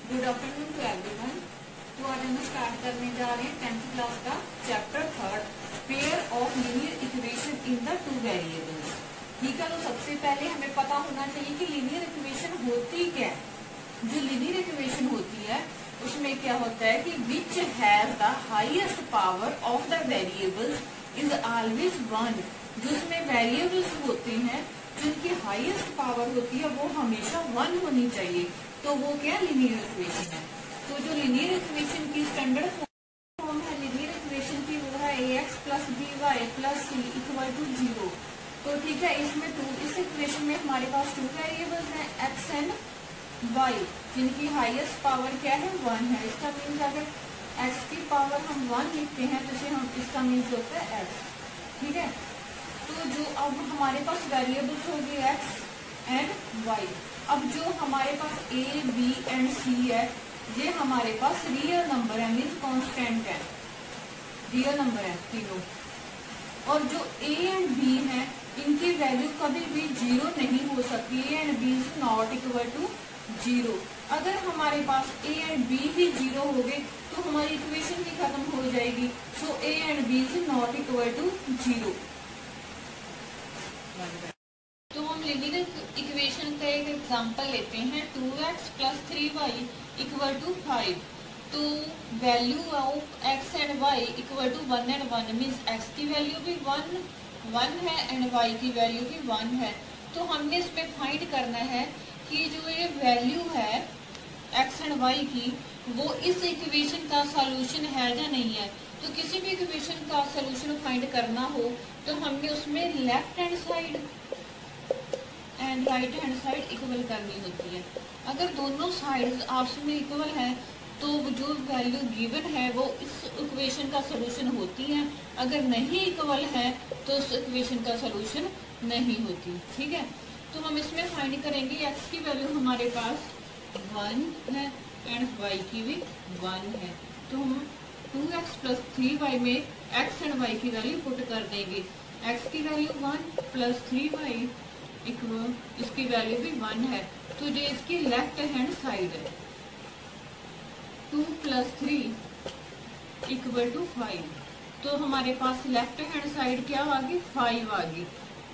Good afternoon to everyone. तो आज हम स्टार्ट करने जा रहे हैं 10th क्लास का chapter 3 pair of linear equation in the two variables. ठीक है, तो सबसे पहले हमें पता होना चाहिए कि लीनियर इक्वेशन होती क्या है। जो लीनियर इक्वेशन होती है उसमें क्या होता है कि which has the highest power of the variables is always 1। जिसमें वेरिएबल्स होते हैं जिनकी हाईएस्ट पावर होती है वो हमेशा 1 होनी चाहिए, तो वो क्या लीनियर इक्वेशन है। तो जो लीनियर इक्वेशन की स्टैंडर्ड फॉर्म है लीनियर इक्वेशन की वो है ax plus by plus c equal to 0। तो ठीक है, इसमें इस इक्वेशन में हमारे पास 2 वेरिएबल्स हैं x एंड y, जिनकी हाईएस्ट पावर क्या है 1 है। इसका मीन्स अगर x की पावर हम 1 लिखते हैं तो इसे हम इसका मीन्स होता है x। ठीक है, तो जो अब हमारे पास वेरिएबल्स हो गए x एंड y। अब जो हमारे पास a, b एंड c है ये हमारे पास रियल नंबर है, मीन्स कांस्टेंट है, रियल नंबर है तीनों। और जो a एंड b है इनकी वैल्यू कभी भी 0 नहीं हो सकती। a and b is not equal to 0। अगर हमारे पास a एंड b ही 0 हो गए तो हमारी इक्वेशन ही खत्म हो जाएगी। So a and b is not equal to 0। तो हम लीनियर इक्वेशन का एक एग्जांपल लेते हैं 2x plus 3y equal to 5। तो value of x and y equal to 1 and 1 means x की वैल्यू भी 1 है एंड y की वैल्यू भी 1 है। तो हमने इसमें फाइंड करना है कि जो ये वैल्यू है x एंड y की वो इस इक्वेशन का सॉल्यूशन है या नहीं है। तो किसी भी इक्वेशन का सॉल्यूशन फाइंड करना हो तो हमने उसमें left hand side and right hand side equal करनी होती है। अगर दोनों साइड्स आपस में इक्वल है तो जो वैल्यू गिवन है वो इस इक्वेशन का सॉल्यूशन होती है। अगर नहीं इक्वल है तो उस इक्वेशन का सॉल्यूशन नहीं होती। ठीक है, तो हम इसमें फाइंड करेंगे x की वैल्यू हमारे पास 1 है एंड y की भी 1 है। तो हम 2x प्लस 3y में x एंड y की वैल्यू पुट कर देंगे। x की वैल्यू 1 प्लस 3y इक्वल इसकी वैल्यू भी 1 है। तो जो इसकी लेफ्ट हैंड साइड है 2 प्लस 3 इक्वल टू 5। तो हमारे पास लेफ्ट हैंड साइड क्या आ गई 5 आ गई।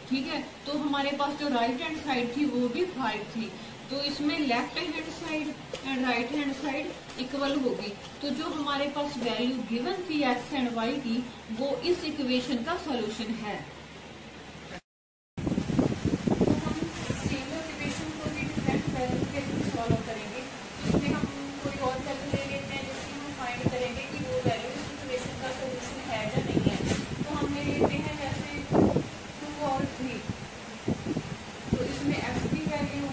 ठीक है, तो हमारे पास जो राइट हैंड साइड थी वो भी 5 थी। तो इसमें left hand side and right hand side equal होगी। तो जो हमारे पास वैल्यू गिवन थी x एंड y की वो इस इक्वेशन का सॉल्यूशन है। तो हम सेम इक्वेशन को भी डिफरेंट वैल्यू के थ्रू सॉल्व करेंगे। इसमें हम कोई और वैल्यू ले लेते हैं जिससे हम फाइंड करेंगे कि वो वैल्यू इस इक्वेशन का सॉल्यूशन है या नहीं है। तो हम ले लेते हैं जैसे 2 और 3। तो इसमें x की वैल्यू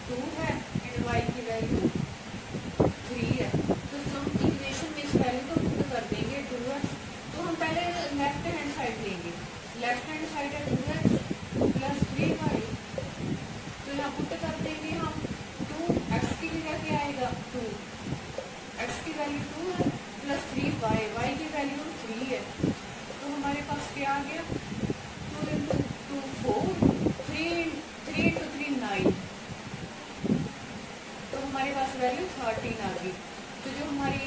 2 है एंड y की वैल्यू 3 है। तो हम इक्वेशन में इस वैल्यू को पुट कर देंगे 2x। तो हम पहले लेफ्ट हैंड साइड लेंगे। लेफ्ट हैंड साइड है 2x प्लस 3y। तो यहाँ पुट कर देंगे हम 2x की जगह क्या आएगा 2, x की वैल्यू 2 है प्लस 3y, y की वैल्यू 3 है। तो हमारे पास क्या आ गया 2 इंटू 2 4, 3 इंटू 3 9। तो हमारे पास वैल्यू 13 आ गई। तो जो हमारी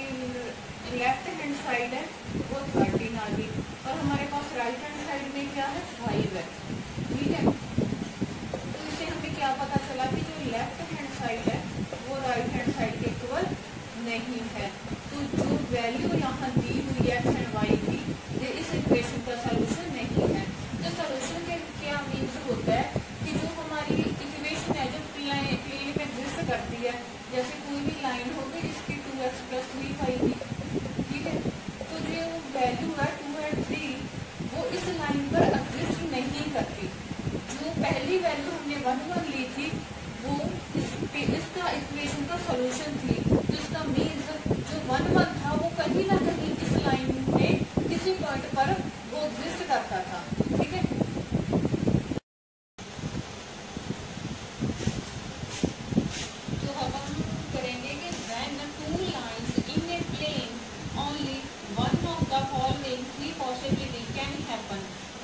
लेफ्ट हैंड साइड है वो 13 आ गई और हमारे पास राइट हैंड साइड में क्या है 5 है। ठीक है, तो इससे हमें क्या पता चला कि जो लेफ्ट हैंड साइड है वो राइट हैंड साइड के इक्वल नहीं है। तो जो वैल्यू यहाँ दी हुई है x एंड y की ये इस इक्वेशन का सॉल्यूशन नहीं है। तो सॉल्यूशन के क्या मीन्स होता है कि जो हमारी इक्वेशन है जो प्लेन में एग्जिस्ट करती है, जैसे कोई भी लाइन होगी जिसकी 2x प्लस 3y की। ठीक है, तो जो वैल्यू है 2 एंड 3 वो इस लाइन पर एग्जिस्ट नहीं करती। जो पहली वैल्यू हमने 1 1 ली थी वो इसका इक्वेशन का सॉल्यूशन थी। तो इसका मीन्स जो 1 1 था वो कहीं ना कहीं इस लाइन में किसी पॉइंट पर वो एग्जिस्ट करता था। ठीक है, तो अब हम करेंगे कि when two lines in a plane only one of the following 3 possibility can happen।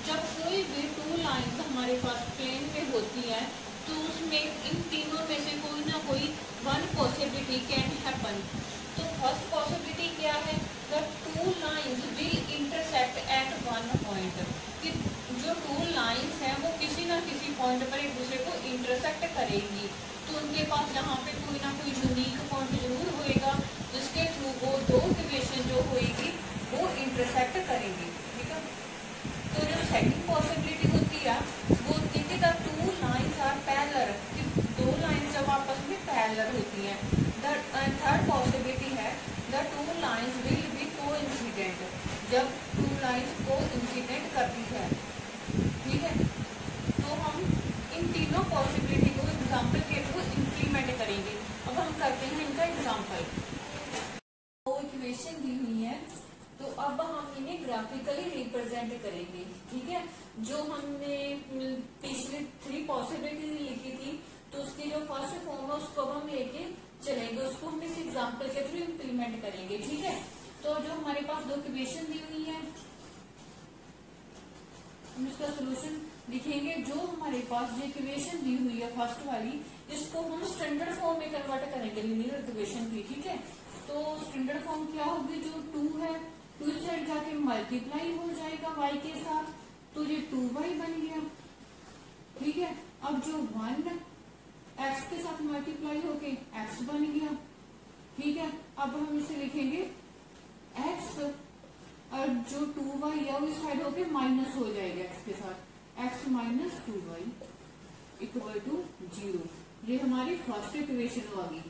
जब कोई भी 2 लाइंस हमारे पास प्लेन में होती है तो उसमें इन तीनों में से कोई ना कोई वन पॉसिबिलिटी कैन हैपन। तो फर्स्ट पॉसिबिलिटी क्या है, the two lines will intersect at one point, कि जो टू लाइंस हैं वो किसी ना किसी पॉइंट पर एक दूसरे को इंटरसेक्ट करेंगी। तो उनके पास यहाँ पे कोई ना कोई यूनिक पॉइंट जरूर होएगा जिसके थ्रू वो दो इक्वेशन जो होएगी वो इंटरसेक्ट करेंगे। ठीक है, तो जो सेकंड पॉसिबिलिटी होती है वो होती है कि the two lines are parallel, कि दो लाइन जब आपस में पैरेलल होती हैं। थर्ड पॉसिबिलिटी है the two lines will be coincident, जब टू लाइंस कोइंसिडेंट करती है। ठीक है, तो हम इन तीनों पॉसिबिलिटी को एग्जाम्पल के थ्रू इंप्लीमेंट करेंगे। अब हम करते हैं इनका एग्जाम्पल। दो इक्वेशन दी हुई है, तो अब हम इन्हें ग्राफिकली रिप्रेजेंट करेंगे। ठीक है, जो हमने पिछले 3 पॉसिबिलिटी लिखी थी तो उसकी जो फर्स्ट फॉर्म है उसको अब हम लेके चलेंगे, उसको हम इस एग्जाम्पल के थ्रू इम्प्लीमेंट करेंगे। ठीक है, तो जो हमारे पास दो इक्वेशन दी हुई है हम इसका सोल्यूशन लिखेंगे। जो हमारे पास जो इक्वेशन दी हुई है फर्स्ट वाली, इसको हम स्टैंडर्ड फॉर्म में कन्वर्ट करेंगे लीनियर इक्वेशन की। ठीक है, तो स्टैंडर्ड फॉर्म क्या होगी, जो 2 है 2 इस साइड जाके मल्टीप्लाई हो जाएगा y के साथ, तो ये 2y बन गया। ठीक है, अब जो 1 x के साथ मल्टीप्लाई होके x बन गया। ठीक है, अब हम इसे लिखेंगे x, और जो 2y है वो इस साइड होके माइनस हो जाएगा x के साथ, x minus 2y equal to 0। ये हमारी फर्स्ट इक्वेशन होगी।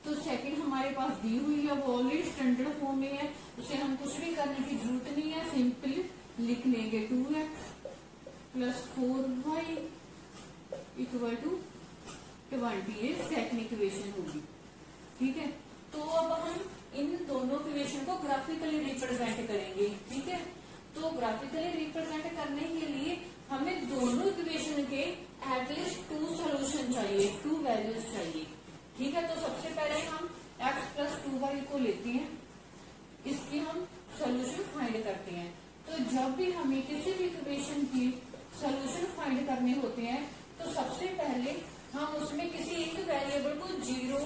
तो सेकंड हमारे पास दी हुई है वो ऑलरेडी स्टैंडर्ड फॉर्म में है, उसे हम कुछ भी करने की जरूरत नहीं है, सिंपली लिख लेंगे 2x plus 4y equal to 20, ये सेकंड इक्वेशन होगी। ठीक है, तो अब हम इन दोनों इक्वेशन को ग्राफिकली रिप्रेजेंट करेंगे। ठीक है, तो ग्राफिकली रिप्रेजेंट करने के लिए हमें दोनों इक्वेशन के एटलीस्ट 2 सोल्यूशन चाहिए, 2 वैल्यूज चाहिए। ठीक है, तो सबसे पहले हम x प्लस 2y को लेते हैं, इसकी हम सोल्यूशन फाइंड करते हैं। तो जब भी हमें किसी भी इक्वेशन की सोल्यूशन फाइंड करने होते हैं तो सबसे पहले हम उसमें किसी एक वेरिएबल को 0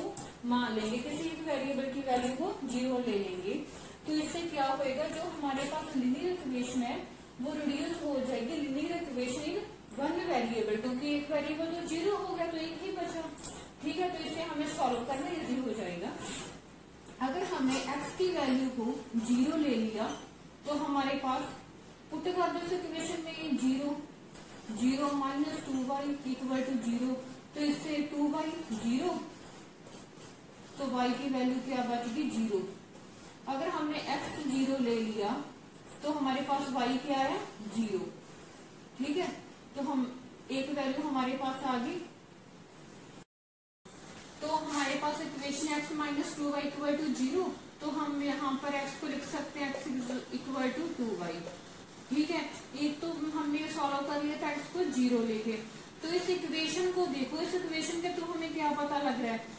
मान लेंगे, किसी एक वेरिएबल की वैल्यू को 0 ले लेंगे। तो इससे क्या होएगा, जो हमारे पास लीनियर इक्वेशन है वो रिड्यूस हो जाएगी linear equation in one variable, क्योंकि एक वेरिएबल तो 0 हो गया तो एक ही बचा। ठीक है, तो इसे हमें सॉल्व करना इजी हो जाएगा। अगर हमने x की वैल्यू को 0 ले लिया तो हमारे पास पुट कर दो इस इक्वेशन में ये 0 माइनस 2y इक्वल टू 0, तो इससे 2y 0, तो y की वैल्यू क्या बचेगी 0। अगर हमने x 0 ले लिया तो हमारे पास y क्या है 0। ठीक है, तो हम एक वैल्यू हमारे पास आ गई, तो हमारे पास equation x minus 2y equal to 0, तो हम यहाँ पर x को लिख सकते हैं x इक्वल टू 2y। ठीक है, एक तो हमने सॉल्व कर लिया था x को 0 लेके। तो इस इक्वेशन को देखो, इस इक्वेशन के थ्रू हमें क्या पता लग रहा है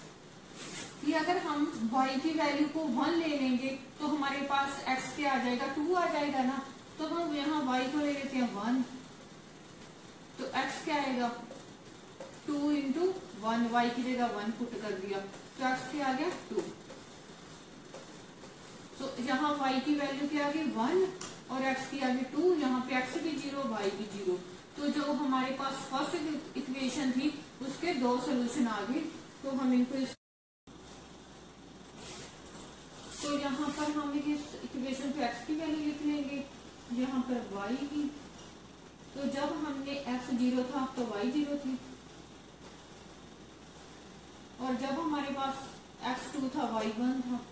कि अगर हम y की वैल्यू को 1 ले लेंगे तो हमारे पास x क्या आ जाएगा 2 आ जाएगा ना। तो हम यहाँ y को ले लेते हैं 1, तो x क्या आएगा 2 इंटू 1, y की जगह 1 पुट कर दिया तो x क्या आ गया 2। तो यहाँ y की वैल्यू क्या आ गई 1 और x की आ गई 2, यहाँ पे x भी 0 y भी 0। तो जो हमारे पास फर्स्ट इक्वेशन थी उसके 2 सोल्यूशन आ गए। तो हम इनको तो यहाँ पर हम इस इक्वेशन पे x की वैल्यू लिख लेंगे, यहाँ पर y की। तो जब हमने x 0 था तो y 0 थी, और जब हमारे पास x 2 था y 1 था।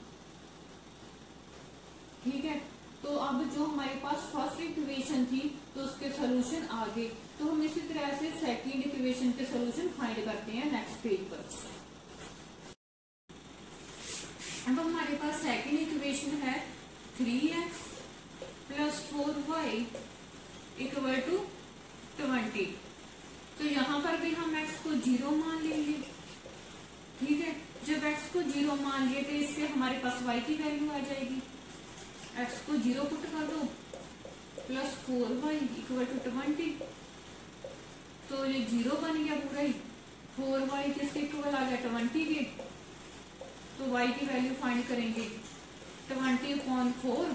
ठीक है, तो अब जो हमारे पास फर्स्ट इक्वेशन थी तो उसके सोल्यूशन आ गए। तो हम इसी तरह से सेकंड इक्वेशन के सोल्यूशन फाइंड करते हैं नेक्स्ट पेज पर। अब हमारे पास सेकंड इक्वेशन है 3x plus 4y equal to 20। तो यहाँ पर भी हम x को 0 मान लेंगे। ठीक है, जब x को 0 मान लिए तो इससे हमारे पास y की वैल्यू आ जाएगी, x को 0 पुट कर दो प्लस 4y इक्वल टू 20। तो ये 0 बन गया पूरा ही, 4y किसके इक्वल आ गया 20 के, तो y की वैल्यू फाइंड करेंगे 20/4,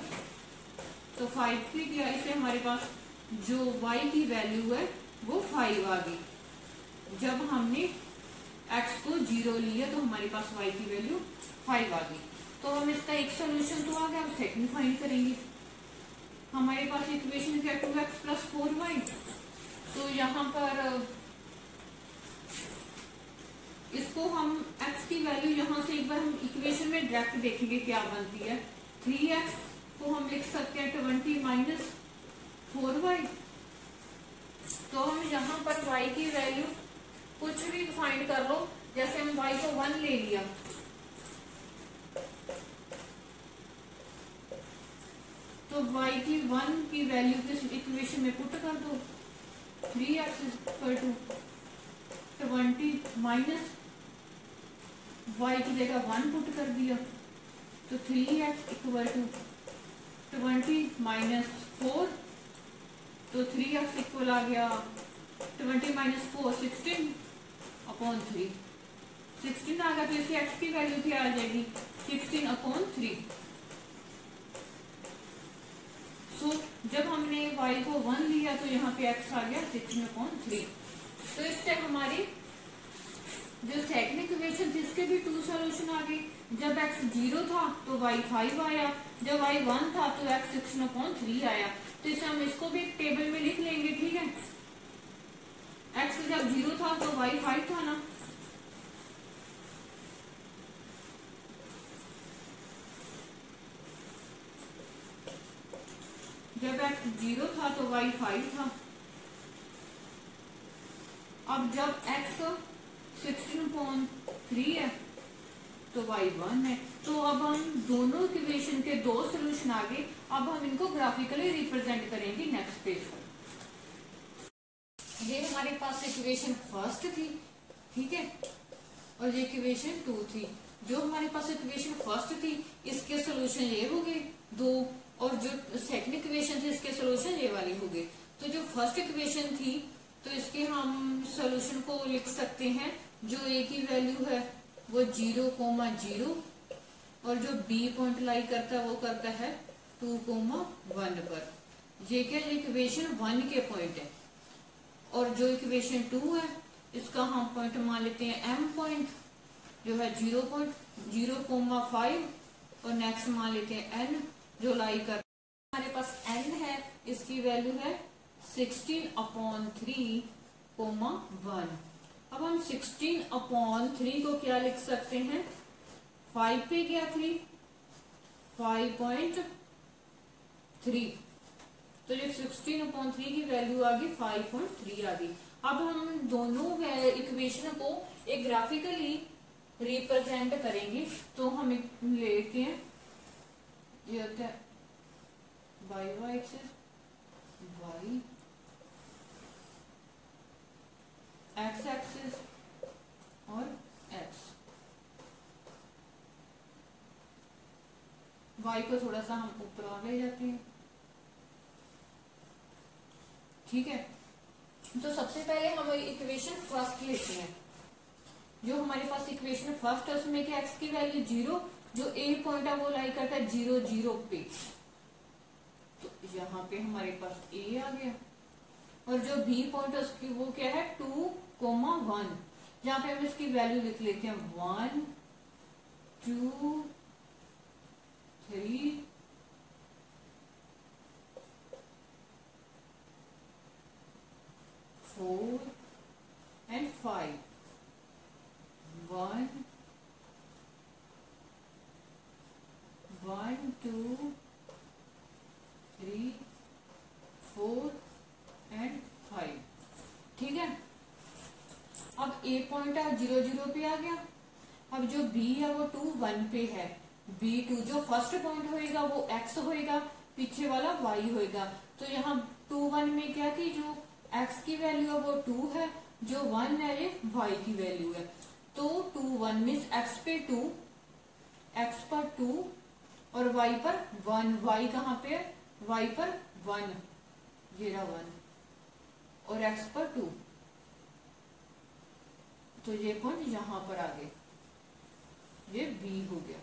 तो 5 की दिया, इससे हमारे पास जो y की वैल्यू है वो 5 आ गई। जब हमने x को 0 लिया तो हमारे पास y की वैल्यू 5 आ गई। तो हम इसका एक सोल्यूशन तो आ गया, अब सेकंड फाइंड करेंगे। हमारे पास इक्वेशन क्या 2x + 4y, तो यहाँ पर इसको हम x की वैल्यू यहाँ से एक बार हम इक्वेशन में डायरेक्ट देखेंगे क्या बनती है। 3x को हम लिख सकते हैं 20 - 4y। तो हम यहाँ पर y की वैल्यू कुछ भी फाइंड कर लो, जैसे हम y को 1 ले लिया, तो y की 1 की वैल्यू किस इक्वेशन में पुट कर दो। 3x = 20 माइनस y की जगह 1 पुट कर दिया, तो 3x = 20 - 4, तो 3x इक्वल आ गया 20 - 4 16/3। 16 आ गया, तो इसे x की वैल्यू क्या आ जाएगी 16/3। सो जब हमने y को 1 लिया तो यहाँ पे x आ गया 16/3। तो इससे हमारी जो सेकंड इक्वेशन थी इसके भी 2 सॉल्यूशन आ गए। जब x 0 था तो y 5 आया, जब y 1 था तो x 16/3 आया। तो इसे हम इसको भी एक टेबल में लिख लेंगे, ठीक है। x जब 0 था तो y 5 था ना, जब x 0 था तो y 5 था। अब जब x 16/3 है तो y 1 है। तो अब हम दोनों इक्वेशन के 2 सॉल्यूशन आ गए। अब हम इनको ग्राफिकली रिप्रेजेंट करेंगे नेक्स्ट पेज पर। ये हमारे पास इक्वेशन फर्स्ट थी, ठीक है, और ये इक्वेशन 2 थी। जो हमारे पास इक्वेशन फर्स्ट थी इसके सॉल्यूशन ये हो गए 2, और जो सेकंड इक्वेशन थी इसके सॉल्यूशन ये वाली हो गए। तो जो फर्स्ट इक्वेशन थी तो इसके हम सॉल्यूशन को लिख सकते हैं, जो a की वैल्यू है वो 0,0, और जो b पॉइंट लाई करता है वो करता है 2,1 पर। ये क्या इक्वेशन 1 के पॉइंट है। और जो इक्वेशन 2 है इसका हम पॉइंट मान लेते हैं m पॉइंट, जो है 0.5, और नेक्स्ट मान लेते हैं n जो लाई कर, हमारे पास n है, इसकी वैल्यू है 16/3,1। अब हम 16/3 को क्या लिख सकते हैं, 5 पे क्या 3, 5.3, तो ये 16/3 की वैल्यू आ गई 5.3 आ गई। अब हम दोनों इक्वेशन को एक ग्राफिकली रिप्रेजेंट करेंगे। तो हम लेते हैं, ये होता है y axis, y x axis और x। y को थोड़ा सा हम ऊपर और ले जाते हैं, ठीक है। तो सबसे पहले हम इक्वेशन फर्स्ट लेते हैं। जो हमारे पास इक्वेशन फर्स्ट है उसमें क्या x की वैल्यू 0, जो a पॉइंट है वो लाई करता है 0, 0 पे, तो यहाँ पे हमारे पास a आ गया। और जो b पॉइंट है उसकी वो क्या है 2,1, जहाँ पे हम इसकी वैल्यू लिख लेते हैं 1, 2, 3, 4 and 5, 1, 2, 3, 4 and 5, ठीक है। अब a पॉइंट है 0, 0 पे आ गया। अब जो b है वो 2, 1 पे है। b2 जो फर्स्ट पॉइंट होएगा वो x होएगा, पीछे वाला y होएगा। तो यहाँ 2, 1 में क्या की जो x की वैल्यू है वो 2 है, जो 1 है ये y की वैल्यू है। तो 2, 1 मीन्स x पे 2, x पर 2 और y पर 1। y कहाँ पे है, y पर 1, ये रहा 1, और x पर 2, तो ये पॉइंट यहाँ पर आ गए। ये बी हो गया।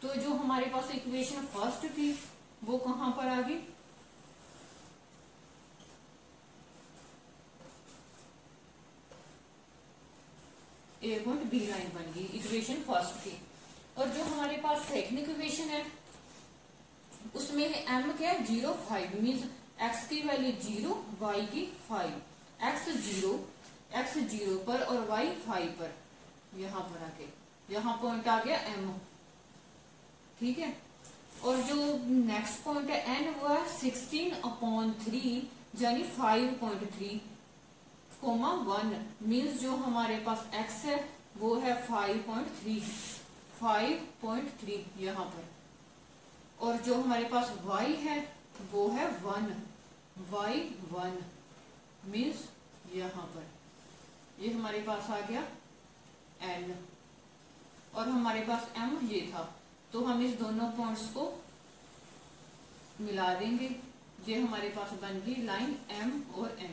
तो जो हमारे पास इक्वेशन फर्स्ट थी वो कहां पर आ गई, ए पॉइंट बी लाइन बन गई इक्वेशन फर्स्ट की। और जो हमारे पास सेकंड इक्वेशन है उसमें एम क्या है 0 5 मीन्स एक्स की वैल्यू 0 वाई की 5, एक्स जीरो पर और वाई 5 पर, यहां पर आके यहां पॉइंट आ गया एम, ठीक है। और जो नेक्स्ट पॉइंट है एन वो है 16/3 यानी 5.3 कोमा 1 मीन्स जो हमारे पास x है वो है 5.3 यहाँ पर। और जो हमारे पास y है वो है 1, y1 मीन्स यहाँ पर, ये हमारे पास आ गया n और हमारे पास m ये था। तो हम इस दोनों पॉइंट्स को मिला देंगे, ये हमारे पास बन गई लाइन m और n।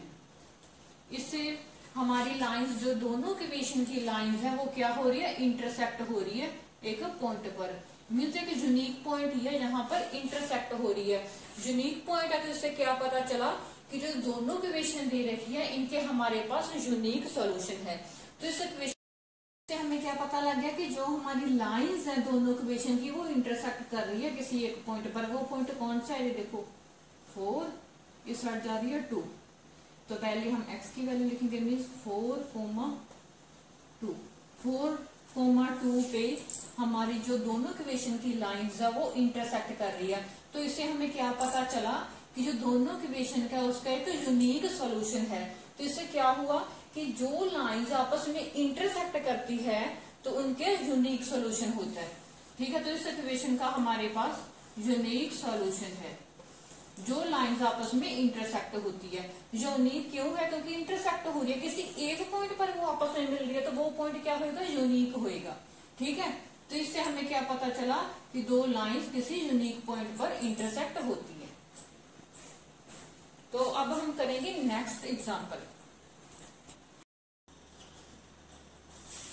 इससे हमारी लाइंस जो दोनों इक्वेशन की लाइंस है वो क्या हो रही है, इंटरसेक्ट हो रही है एक पॉइंट पर। मीन्स कि यूनिक पॉइंट ये यहाँ पर इंटरसेक्ट हो रही है। यूनिक पॉइंट है तो इससे क्या पता चला कि जो दोनों इक्वेशन दे रखी है इनके हमारे पास यूनिक सॉल्यूशन है। तो इस इक्वेशन से हमें क्या पता लग गया कि जो हमारी लाइंस है दोनों इक्वेशन की वो इंटरसेक्ट कर रही है किसी एक पॉइंट पर। वो पॉइंट कौन सा है, ये देखो 4, इस साइड जा रही है 2। तो पहले हम x की वैल्यू लिखेंगे मीन्स 4,2 पे हमारी जो दोनों इक्वेशन की लाइंस है वो इंटरसेक्ट कर रही है। तो इससे हमें क्या पता चला कि जो दोनों इक्वेशन का उसका एक यूनिक सॉल्यूशन है। तो इससे क्या हुआ कि जो लाइंस आपस में इंटरसेक्ट करती है तो उनके यूनिक सॉल्यूशन होता है, ठीक है। तो इस इक्वेशन का हमारे पास यूनिक सॉल्यूशन है। जो लाइंस आपस में इंटरसेक्ट होती है, यूनिक क्यों है, क्योंकि इंटरसेक्ट हो रही है किसी एक पॉइंट पर वो आपस में मिल रही है, तो वो पॉइंट क्या होगा, यूनिक होएगा, ठीक है। तो इससे हमें क्या पता चला कि दो लाइंस किसी यूनिक पॉइंट पर इंटरसेक्ट होती है। तो अब हम करेंगे नेक्स्ट एग्जांपल।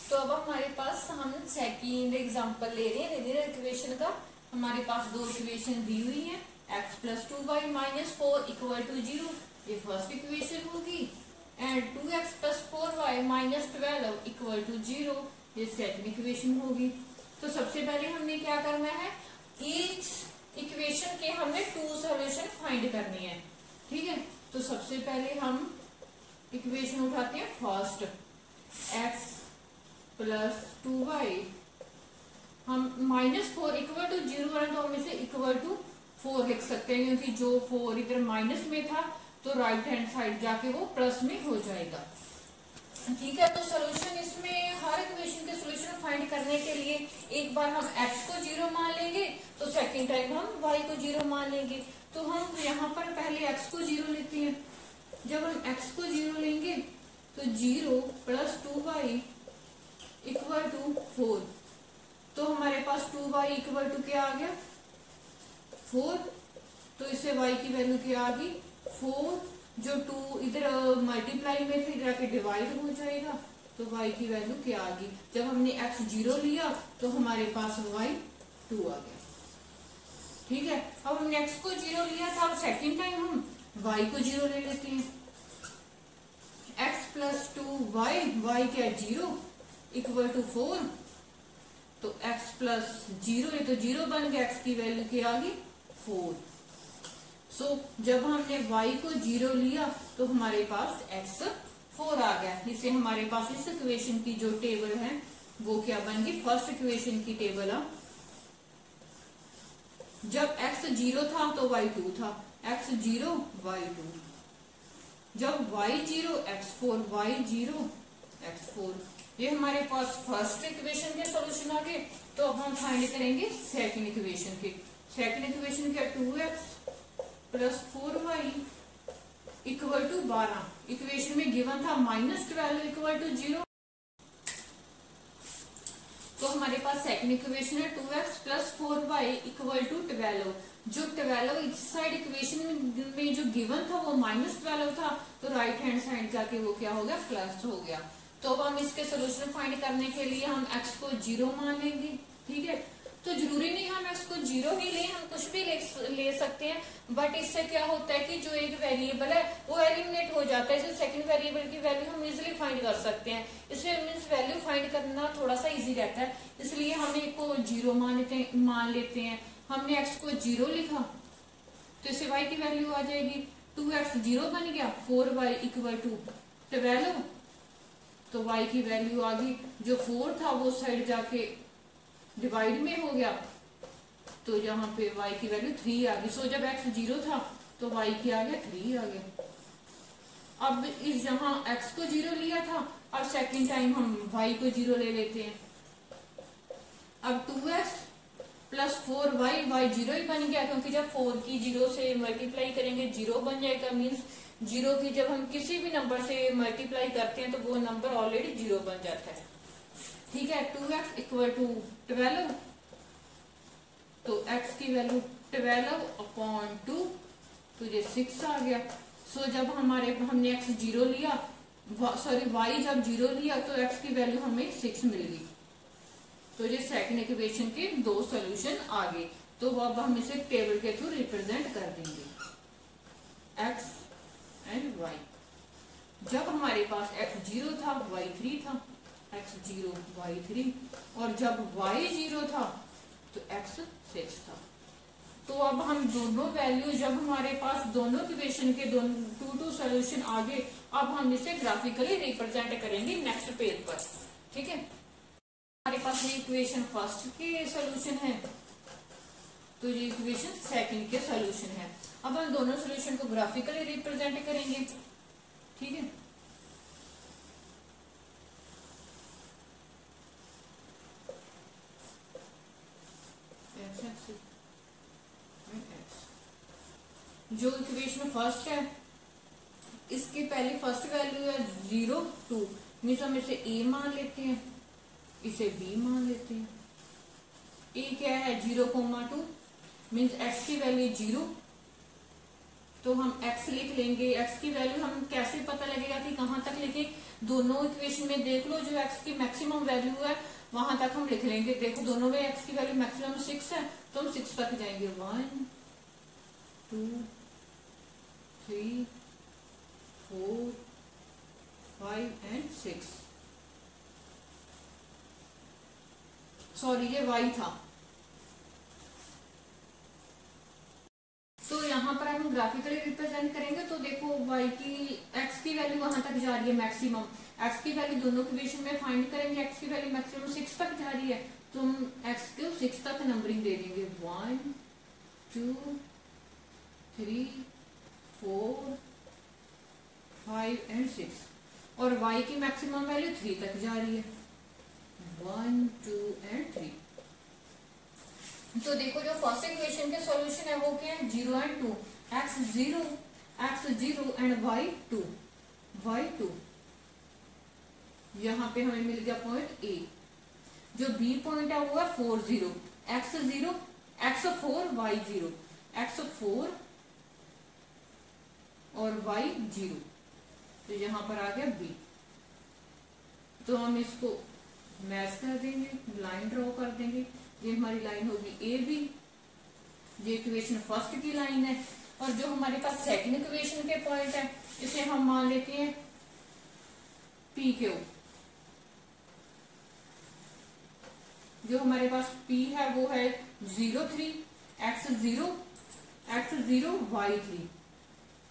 तो अब हमारे पास हम सेकंड एग्जांपल ले रहे हैं लिनियर इक्वेशन का। हमारे पास दो इक्वेशन दी हुई है, x + 2y - 4 = 0, ये फर्स्ट इक्वेशन होगी। एंड 2x + 4y - 12 = 0, ये सेकंड इक्वेशन होगी। तो सबसे पहले हमने क्या करना है, ईच इक्वेशन के हमने 2 सॉल्यूशन फाइंड करने हैं, ठीक है। तो सबसे पहले हम इक्वेशन उठाते हैं फर्स्ट, x + 2y, हम -4 = 0 है तो हम इसे =4 लिख सकते हैं, क्योंकि जो 4 इधर माइनस में था तो राइट हैंड साइड जाके वो प्लस में हो जाएगा, ठीक है। तो सॉल्यूशन इसमें हर इक्वेशन के सॉल्यूशन फाइंड करने के लिए एक बार हम x को 0 मान लेंगे तो सेकंड टाइम हम y को 0 मान लेंगे। तो हम यहाँ पर पहले x को 0 लेते हैं। जब हम x को 0 लेंगे तो 0 + 2y = 4, तो हमारे पास 2y = क्या आ गया, 4। तो इससे y की वैल्यू क्या आ गई, 4। जो 2 इधर मल्टीप्लाई में थे इधर आके डिवाइड हो जाएगा, तो y की वैल्यू क्या आ गई। जब हमने x 0 लिया तो हमारे पास y 2 आ गया, ठीक है। अब हमने x को 0 लिया था, अब सेकंड टाइम हम y को 0 ले लेते हैं। x + 2y, y क्या 0 = 4, तो x + 0, ये तो 0 बन गया, x की वैल्यू क्या आ गई 4। सो जब हमने y को 0 लिया तो हमारे पास x 4 आ गया। इससे हमारे पास इस इक्वेशन की जो टेबल है वो क्या बन गई, फर्स्ट इक्वेशन की टेबल है। जब x 0 था तो y 2 था, x 0 y 2, जब y 0 x 4, y 0 x 4। ये हमारे पास फर्स्ट इक्वेशन के सॉल्यूशन आ गए। तो अब हम फाइंड करेंगे सेकंड इक्वेशन के। सेकंड इक्वेशन क्या, 2x + 4y = 12। इक्वेशन में गिवन था -12 = 0। तो हमारे पास सेकंड इक्वेशन है 2x + 4y = 12। जो 12 इस साइड इक्वेशन में जो गिवन था वो -12 था, तो राइट हैंड साइड जाके वो क्या हो गया, प्लस हो गया। तो तो अब हम इसके सोल्यूशन फाइंड करने के लिए हम x को 0 मान लेंगे। ठीक है, तो जरूरी नहीं हम x को 0 ही लें, हम कुछ भी ले सकते हैं, बट इससे क्या होता है कि जो एक वेरिएबल है वो एलिमिनेट हो जाता है, जो सेकंड वेरिएबल की वैल्यू हम इजीली फाइंड कर सकते हैं। इसलिए मीन्स वैल्यू फाइंड करना थोड़ा सा इजी रहता है, इसलिए हम एक को 0 मान लेते हैं। हमने x को 0 लिखा तो इससे y की वैल्यू आ जाएगी 2x 0 बन गया, 4y इक्वल टू 12, तो y की वैल्यू आ गई, जो 4 था वो साइड जाके डिवाइड में हो गया, तो यहाँ पे y की वैल्यू 3 आ गई। सो जब x 0 था तो y की आ गया 3 आ गया। अब इस जहाँ x को 0 लिया था, अब सेकंड टाइम हम y को 0 ले लेते हैं। अब 2x प्लस 4y, y 0 ही बन गया, क्योंकि जब 4 की 0 से मल्टीप्लाई करेंगे 0 बन जाएगा, मीन्स 0 की जब हम किसी भी नंबर से मल्टीप्लाई करते हैं तो वो नंबर ऑलरेडी 0 बन जाता है। ठीक है, 2x इक्वल टू 12, तो x की वैल्यू 12/2, तो ये 6 आ गया। सो जब हमने x 0 लिया, सॉरी y जब 0 लिया तो x की वैल्यू हमें 6 मिल गई। तो ये सेकंड इक्वेशन के दो सॉल्यूशन आ गए। तो अब हम इसे टेबल के थ्रू रिप्रेजेंट कर देंगे, x एंड y। जब हमारे पास x 0 था y 3 था, x 0 y 3, और जब y 0 था तो x 6 था। तो अब हम दोनों वैल्यू, जब हमारे पास दोनों इक्वेशन के टू सॉल्यूशन आ गए, अब हम इसे ग्राफिकली रिप्रेजेंट करेंगे नेक्स्ट पेज पर। ठीक है, हमारे पास ये इक्वेशन फर्स्ट के सॉल्यूशन है, तो ये इक्वेशन सेकंड के सॉल्यूशन है। अब हम दोनों सॉल्यूशन को ग्राफिकली रिप्रेजेंट करेंगे। ठीक है, जो इक्वेशन फर्स्ट है इसके पहले फर्स्ट वैल्यू है 0 2, मीन्स हम इसे a मान लेते हैं, इसे b मान लेते हैं। a क्या है 0,2, मीन्स x की वैल्यू 0, तो हम x लिख लेंगे। x की वैल्यू हम कैसे पता लगेगा कि कहाँ तक लिखे, दोनों इक्वेशन में देख लो, जो x की मैक्सिमम वैल्यू है वहां तक हम लिख लेंगे। देखो दोनों में x की वैल्यू मैक्सिमम 6 है, तो हम 6 तक जाएंगे। 1 2 3 4 5 एंड 6। सॉरी, ये y था। तो यहाँ पर हम ग्राफिकली रिप्रेजेंट करेंगे, तो देखो y की x की वैल्यू वहां तक जा रही है मैक्सिमम, x की वैल्यू दोनों इक्वेशन में फाइंड करेंगे, x की वैल्यू मैक्सिमम 6 तक जा रही है, तो हम x को 6 तक नंबरिंग दे देंगे। 1 2 3 4 5 एंड 6, और y की मैक्सिमम वैल्यू 3 तक जा रही है। 1 2 एंड 3। तो देखो जो फर्स्ट इक्वेशन के सॉल्यूशन है वो क्या है 0 एंड 2, x 0 एंड y 2। यहाँ पे हमें मिल गया पॉइंट A। जो B पॉइंट है वो है 4 0, x 0 x 4 y 0, x 4 और y 0, तो यहाँ पर आ गया B। तो हम इसको मैच कर देंगे, लाइन ड्रॉ कर देंगे। ये हमारी लाइन होगी ए बी, ये इक्वेशन फर्स्ट की लाइन है, और जो हमारे पास सेकंड इक्वेशन के पॉइंट है इसे हम मान लेते हैं पी क्यू। जो हमारे पास P है वो है 0 3 x 0 y 3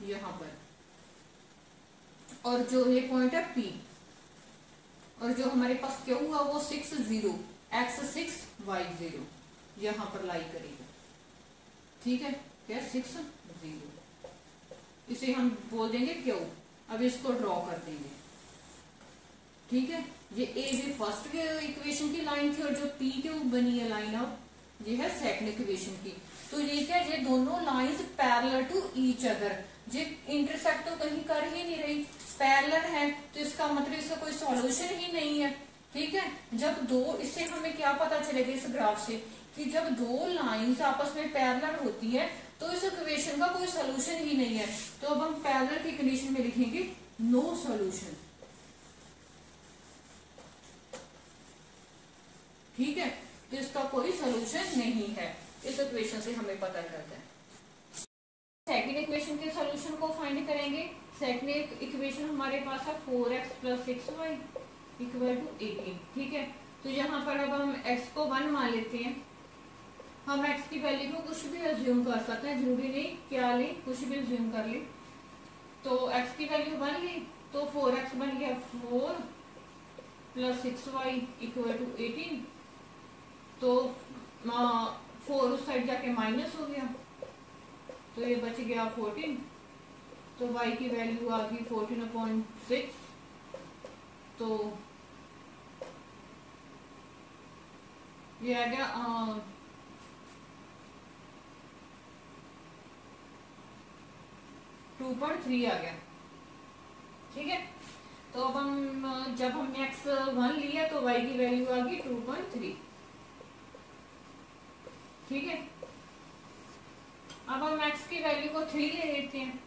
यहाँ पर, और जो ये पॉइंट है P, और जो हमारे पास Q हुआ वो 6 0 x 6 y 0 यहाँ पर लाई करेगा। ठीक है, क्या 6 0, इसे हम बोल देंगे Q। अब इसको ड्रॉ कर देंगे। ठीक है, ये ए बी फर्स्ट इक्वेशन की लाइन थी, और जो P Q बनी है लाइन अब ये है सेकंड इक्वेशन की। तो ये क्या, ये दोनों lines parallel to each other, ये इंटरसेक्ट तो कहीं कर ही नहीं रही, पैरेलल है, तो इसका मतलब इसका कोई सॉल्यूशन ही नहीं है। ठीक है, जब दो, इससे हमें क्या पता चलेगा इस ग्राफ से कि जब दो लाइंस आपस में पैरेलल होती है तो इस इक्वेशन का कोई सॉल्यूशन ही नहीं है। तो अब हम पैरेलल की कंडीशन में लिखेंगे नो सॉल्यूशन। ठीक है, तो इसका कोई सोल्यूशन नहीं है, इस इक्वेशन से हमें पता चलता है। सेकंड इक्वेशन के सोल्यूशन को फाइंड करेंगे। सेकंड इक्वेशन हमारे पास है 4x + 6y = 18। ठीक है, तो यहाँ पर अब हम x को 1 मान लेते हैं। हम x की वैल्यू को कुछ भी अज्यूम कर सकते हैं, जरूरी नहीं क्या लें, कुछ भी अज्यूम कर लें। तो x की वैल्यू 1 ली तो 4x बन गया 4 + 6y = 18। तो 4 उस साइड जाके माइनस हो गया, तो ये बच गया 14। तो y की वैल्यू आ गई 14/6। तो ये आ गया 2.3 आ गया। ठीक है, तो अब हम जब हमने x 1 लिया तो y की वैल्यू आ गई 2.3। ठीक है, अब हम x की वैल्यू को 3 ले लेते हैं।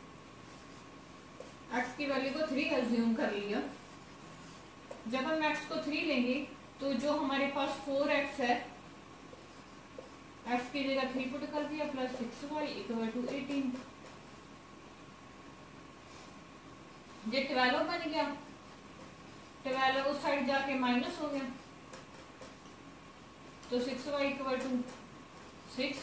x की वैल्यू को 3 अज्यूम कर लिया। जब हम x को 3 लेंगे तो जो हमारे पास 4x है, x की जगह 3 पुट कर दिया + 6y = 18। ये 12 बन गया, 12 उस साइड जाके माइनस हो गया, तो 6y = 6।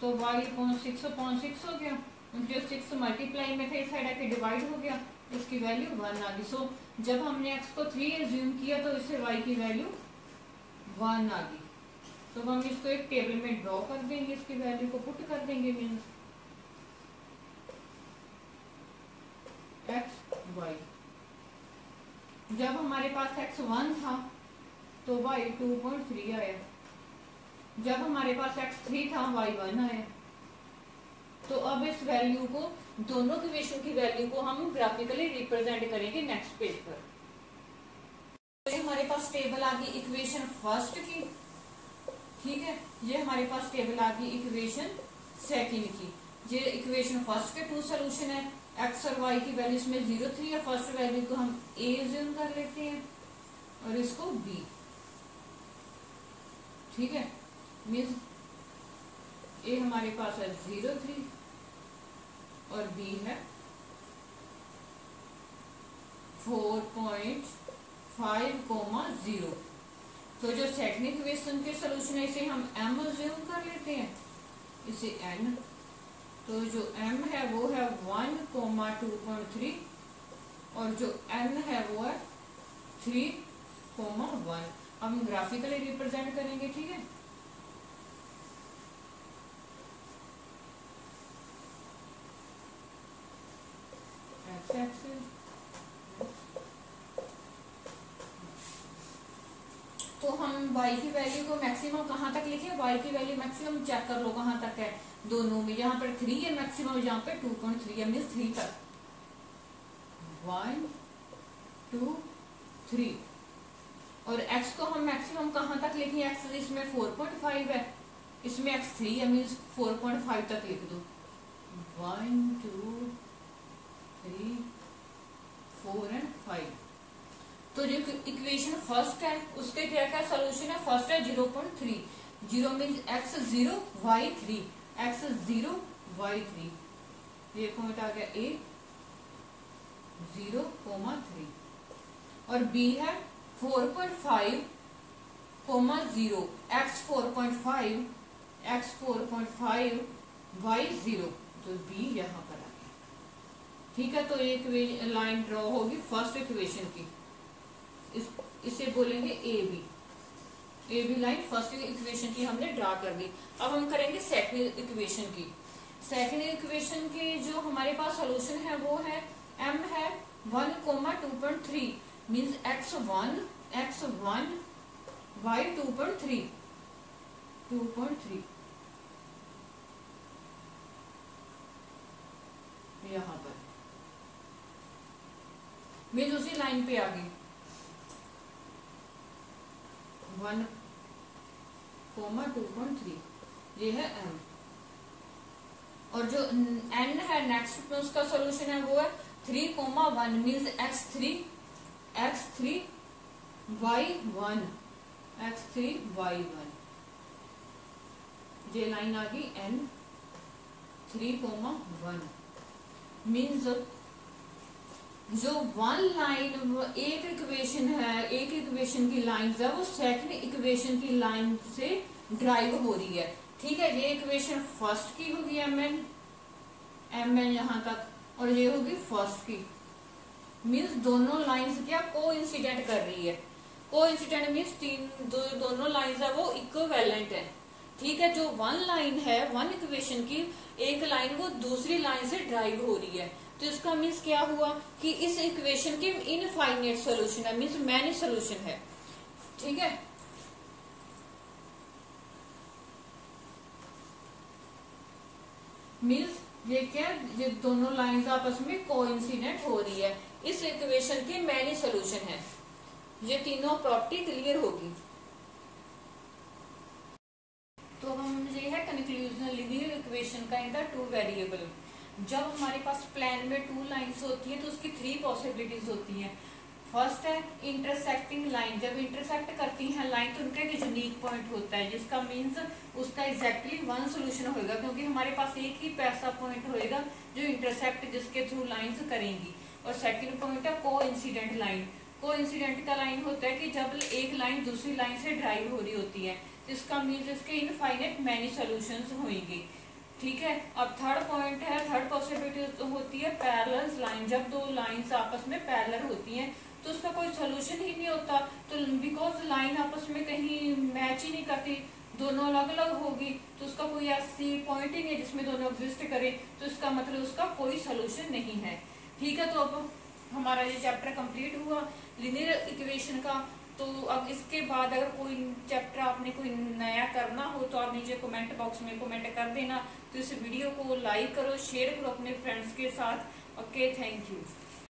तो y/6/6 हो गया, जो 6 मल्टीप्लाई में थे इस साइड आके डिवाइड हो गया, इसकी वैल्यू 1 आ गई। सो जब हमने x को 3 एज्यूम किया तो इससे y की वैल्यू 1 आ गई। तो हम इसको एक टेबल में ड्रॉ कर देंगे, इसकी वैल्यू को पुट कर देंगे, मीन्स x y। जब हमारे पास x 1 था तो y 2.3 आया। जब हमारे पास x 3 था y 1 आया। तो अब इस वैल्यू को, दोनों इक्वेशन की वैल्यू को हम ग्राफिकली रिप्रेजेंट करेंगे नेक्स्ट पेज पर। तो ये हमारे पास टेबल आ गई इक्वेशन फर्स्ट की। ठीक है, ये हमारे पास टेबल आ गई इक्वेशन सेकंड की। ये इक्वेशन फर्स्ट के 2 सोल्यूशन है। x और y की वैल्यू इसमें 0, 3 है। फर्स्ट वैल्यू को हम a अज्यूम कर लेते हैं और इसको b। ठीक है, मीन्स a हमारे पास है 0, 3 और b है 4.5, 0। तो जो सेकंड इक्वेशन के सोल्यूशन है इसे हम m अज्यूम कर लेते हैं, इसे n। तो जो m है वो है 1, 2.3 और जो n है वो है 3,1। हम ग्राफिकली रिप्रेजेंट करेंगे। ठीक है, x एक्सिस। तो हम y की वैल्यू को मैक्सिमम कहाँ तक लिखे, y की वैल्यू मैक्सिमम चेक कर लो कहाँ तक है दोनों में। यहाँ पर 3 है मैक्सिमम, यहाँ पे 2.3 है, मीन्स 3 तक। 1, 2, 3। और x को हम मैक्सिमम कहाँ तक लिखे, x इसमें 4.5 है, इसमें x 3 है, मीन्स 4.5 तक लिख दो। 1, 2, 3, 4 एंड 5। तो जो इक्वेशन फर्स्ट है उसके क्या क्या सोल्यूशन है। फर्स्ट है 0.3, 0 means x 0 y 3, x 0 y 3। ये पॉइंट आ गया a 0,3। और b है 4.5, 0 x 4.5, x 4.5 y 0। तो b यहाँ पर आ गया। ठीक है, तो एक लाइन ड्रॉ होगी फर्स्ट इक्वेशन की, इसे बोलेंगे A B line first equation की हमने ड्रा कर दी। अब हम करेंगे सेकंड इक्वेशन की। सेकंड इक्वेशन की जो हमारे पास सॉल्यूशन है वो है m है 1, 2.3 मींस x1 y 2.3 यहाँ पर मींस उसी लाइन पे आ गई 1, 2.3। ये है m। और जो n है नेक्स्ट उसका सॉल्यूशन है वो है 3,1 मींस x3 y 1 x3y1, ये लाइन आ गई n3,1 मीन्स जो वन लाइन एक इक्वेशन है, एक इक्वेशन की लाइन है वो सेकंड इक्वेशन की लाइन से ड्राइव हो रही है। ठीक है, ये इक्वेशन फर्स्ट की होगी एम एन यहां तक, और ये होगी फर्स्ट की। मीन्स दोनों लाइंस क्या कोइंसिडेंट कर रही है। कोइंसिडेंट मीन्स दोनों लाइंस है वो इक्विवेलेंट है। ठीक है, जो वन लाइन है वन इक्वेशन की, एक लाइन वो दूसरी लाइन से ड्राइव हो रही है। तो इसका मीन्स क्या हुआ कि इस इक्वेशन के इनफाइनाइट सोल्यूशन है, मीन्स मैनी सोल्यूशन है। ठीक है, मीन्स ये क्या, ये दोनों लाइंस आपस में कोइंसिडेंट हो रही है, इस इक्वेशन के मैनी सोल्यूशन है। ये तीनों प्रॉपर्टी क्लियर होगी। तो हम ये है कंक्लूजन लीनियर इक्वेशन का इन द टू वेरिएबल। जब हमारे पास प्लेन में टू लाइंस होती है तो उसकी थ्री पॉसिबिलिटीज होती हैं। फर्स्ट है इंटरसेक्टिंग लाइन, जब इंटरसेक्ट करती हैं लाइन तो उनका एक यूनिक पॉइंट होता है, जिसका मीन्स उसका एग्जैक्टली वन सोल्यूशन होगा, क्योंकि हमारे पास एक ही ऐसा पॉइंट होएगा जो इंटरसेक्ट जिसके थ्रू लाइंस करेंगी। और सेकंड पॉइंट है को इंसिडेंट लाइन। को इंसिडेंट का लाइन होता है कि जब एक लाइन दूसरी लाइन से ड्राइव हो रही होती है, इसका मीन्स इसके इनफाइनाइट मैनी सोल्यूशंस होंगे। ठीक है, अब थर्ड पॉइंट है, थर्ड पॉसिबिलिटी होती है पैरेलल लाइन। जब दो लाइंस आपस में पैरेलल होती हैं तो उसका कोई सोल्यूशन ही नहीं होता, तो बिकॉज लाइन आपस में कहीं मैच ही नहीं करती, दोनों अलग अलग होगी, तो उसका कोई ऐसी पॉइंट ही नहीं है जिसमें दोनों एग्जिस्ट करे, तो इसका मतलब उसका कोई सोल्यूशन नहीं है। ठीक है, तो अब हमारा ये चैप्टर कंप्लीट हुआ लीनियर इक्वेशन का। तो अब इसके बाद अगर कोई चैप्टर आपने कोई नया करना हो तो आप नीचे कमेंट बॉक्स में कमेंट कर देना। तो इस वीडियो को लाइक करो, शेयर करो अपने फ्रेंड्स के साथ। Okay, thank you.